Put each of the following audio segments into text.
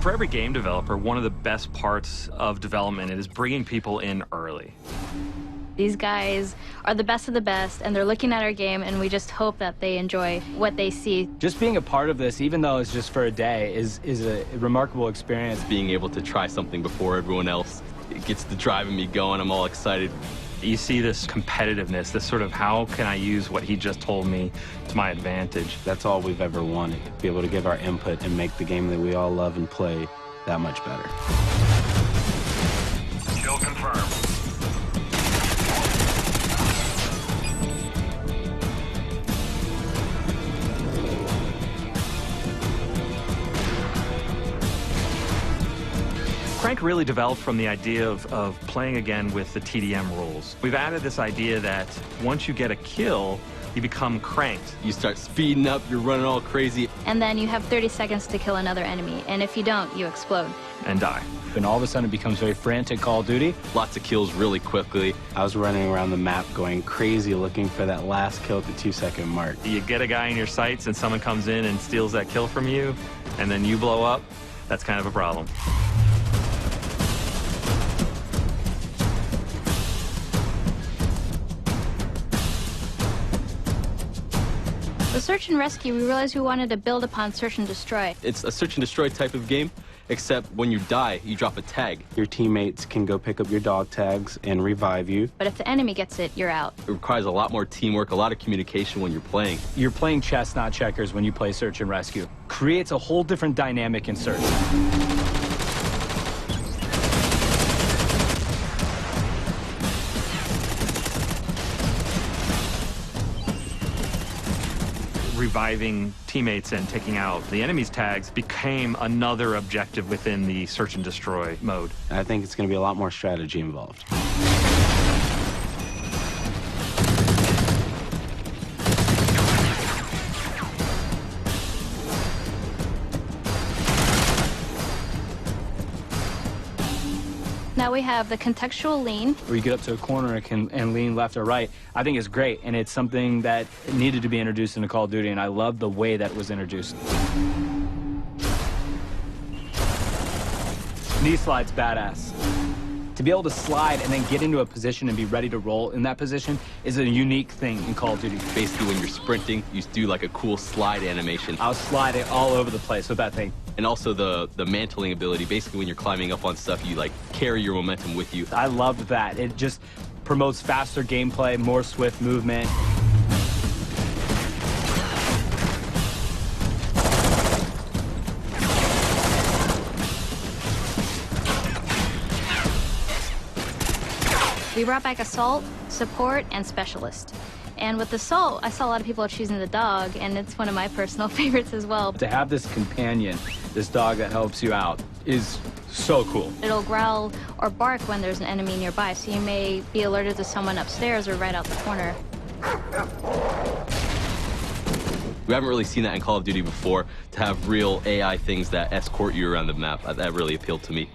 For every game developer, one of the best parts of development is bringing people in early. These guys are the best of the best, and they're looking at our game, and we just hope that they enjoy what they see. Just being a part of this, even though it's just for a day, is a remarkable experience. Being able to try something before everyone else, it gets to driving me going. I'm all excited. You see this competitiveness, this sort of how can I use what he just told me to my advantage. That's all we've ever wanted, be able to give our input and make the game that we all love and play that much better. Kill confirmed. Crank really developed from the idea of playing again with the TDM rules. We've added this idea that once you get a kill, you become cranked. You start speeding up, you're running all crazy. And then you have 30 seconds to kill another enemy, and if you don't, you explode. And die. And all of a sudden it becomes very frantic Call of Duty. Lots of kills really quickly. I was running around the map going crazy looking for that last kill at the 2-second mark. You get a guy in your sights and someone comes in and steals that kill from you, and then you blow up, that's kind of a problem. The Search and Rescue, we realized we wanted to build upon Search and Destroy. It's a search and destroy type of game, except when you die, you drop a tag. Your teammates can go pick up your dog tags and revive you. But if the enemy gets it, you're out. It requires a lot more teamwork, a lot of communication when you're playing. You're playing chess, not checkers, when you play Search and Rescue. Creates a whole different dynamic in Search. Reviving teammates and taking out the enemy's tags became another objective within the search and destroy mode. I think it's going to be a lot more strategy involved. Now we have the contextual lean. Where you get up to a corner and lean left or right. I think it's great, and it's something that needed to be introduced into Call of Duty, and I love the way that it was introduced. Knee slide's badass. To be able to slide and then get into a position and be ready to roll in that position is a unique thing in Call of Duty. Basically, when you're sprinting, you do like a cool slide animation. I was sliding all over the place with that thing. And also the mantling ability. Basically, when you're climbing up on stuff, you like carry your momentum with you. I loved that. It just promotes faster gameplay, more swift movement. We brought back Assault, Support, and Specialist. And with Assault, I saw a lot of people choosing the dog, and it's one of my personal favorites as well. To have this companion, this dog that helps you out, is so cool. It'll growl or bark when there's an enemy nearby, so you may be alerted to someone upstairs or right out the corner. We haven't really seen that in Call of Duty before, to have real AI things that escort you around the map. That really appealed to me.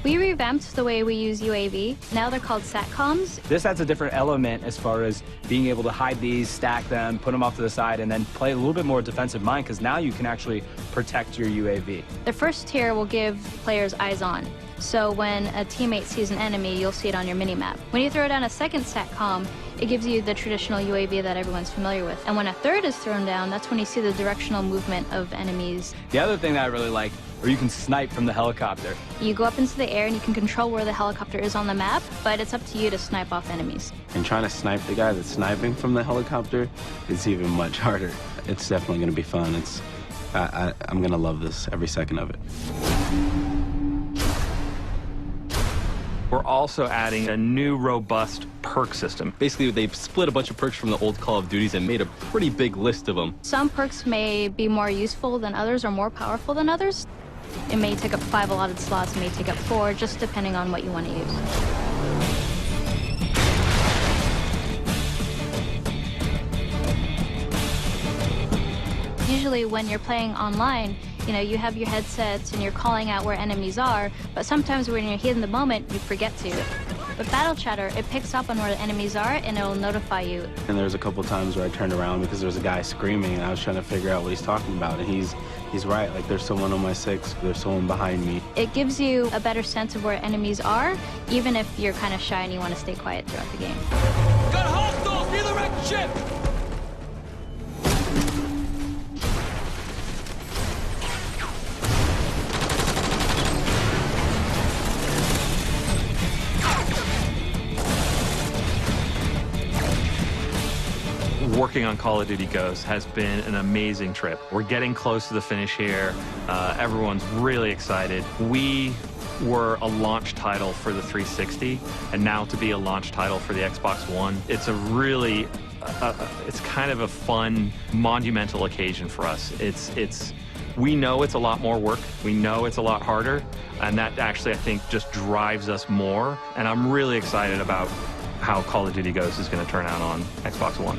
We revamped the way we use UAV. Now they're called SATCOMs. This adds a different element as far as being able to hide these, stack them, put them off to the side, and then play a little bit more defensive mind, because now you can actually protect your UAV. The first tier will give players eyes on. So when a teammate sees an enemy, you'll see it on your minimap. When you throw down a second SATCOM, it gives you the traditional UAV that everyone's familiar with. And when a third is thrown down, that's when you see the directional movement of enemies. The other thing that I really like, where you can snipe from the helicopter. You go up into the air and you can control where the helicopter is on the map, but it's up to you to snipe off enemies. And trying to snipe the guy that's sniping from the helicopter is even much harder. It's definitely going to be fun. I'm going to love this every second of it. We're also adding a new robust perk system. Basically, they've split a bunch of perks from the old Call of Duties and made a pretty big list of them. Some perks may be more useful than others or more powerful than others. It may take up 5 allotted slots, it may take up 4, just depending on what you want to use. Usually when you're playing online, you know, you have your headsets and you're calling out where enemies are, but sometimes when you're in the moment, you forget to. With Battle Chatter, it picks up on where the enemies are and it'll notify you. And there's a couple times where I turned around because there was a guy screaming and I was trying to figure out what he's talking about, and he's he's right. Like, there's someone on my 6, there's someone behind me. It gives you a better sense of where enemies are, even if you're kind of shy and you want to stay quiet throughout the game. Got hostiles near the wrecked ship! Working on Call of Duty Ghosts has been an amazing trip. We're getting close to the finish here. Everyone's really excited. We were a launch title for the 360, and now to be a launch title for the Xbox One, it's a really, it's kind of a fun, monumental occasion for us. We know it's a lot more work. We know it's a lot harder, and that actually, I think, just drives us more. And I'm really excited about how Call of Duty Ghosts is going to turn out on Xbox One.